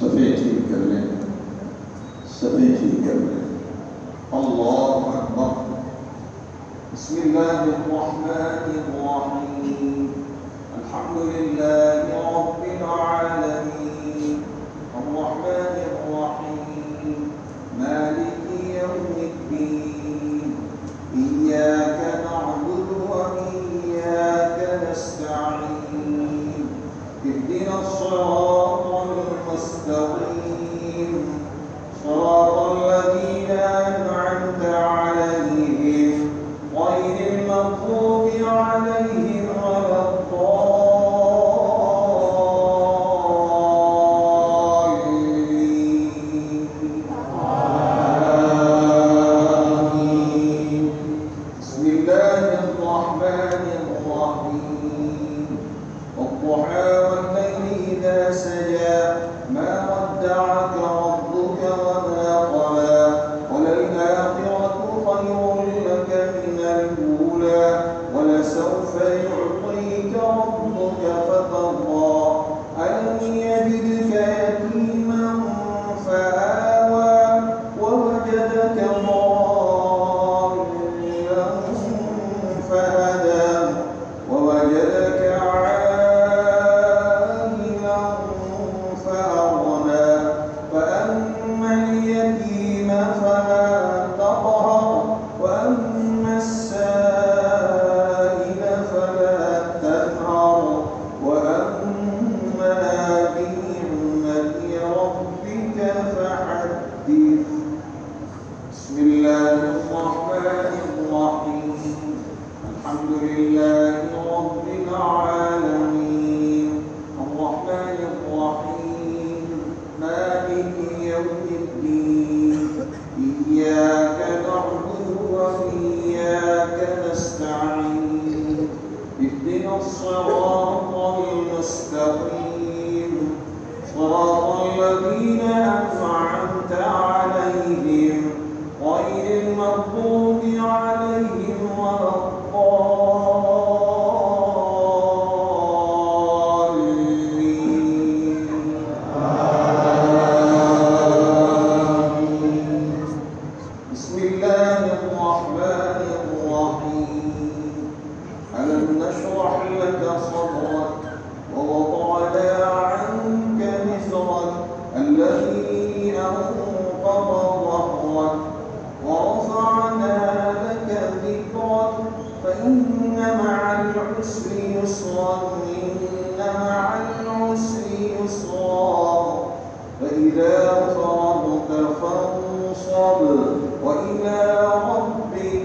سفيتي الله أكبر. بسم الله الرحمن الرحيم. الحمد لله رب العالمين الرحمن الرحيم مالك يوم الدين إياك نعبد وإياك نستعين اهدنا الصراط المستقيم صراط الذين أنعمت عليهم غير المغضوب عليهم ولا الضالين آمين. بسم الله الرحمن الرحيم. والضحى والليل إذا سجى ما ودعك ربك وما قلى وللآخرة خير لك من الأولى ولسوف يعطيك ربك فترضى ألم يجدك يتيما فآوى ووجدك ضالا فهدى ووجدك عائلا فأغنى فأما اليتيم فلا تقهر وأما السائل فلا تنهر وأما بنعمة ربك فحدث. بسم الله الرحمن الرحيم. الحمد لله رب العالمين الرحمن الرحيم مالك يوم الدين إياك نعبد وإياك نستعين اهدنا الصراط المستقيم صراط الذين أنعمت عليهم غير المغضوب عليهم ولا الضالين آمين. بسم الله الرحمن الرحيم. ألم نشرح لك صدرك ووضعنا عنك وزرك الذي أنقض ظهرك ورفعنا لك ذكرك فإن مع العسر يسرا إن مع العسر يسرا فإذا فرغت فانصب وإلى ربك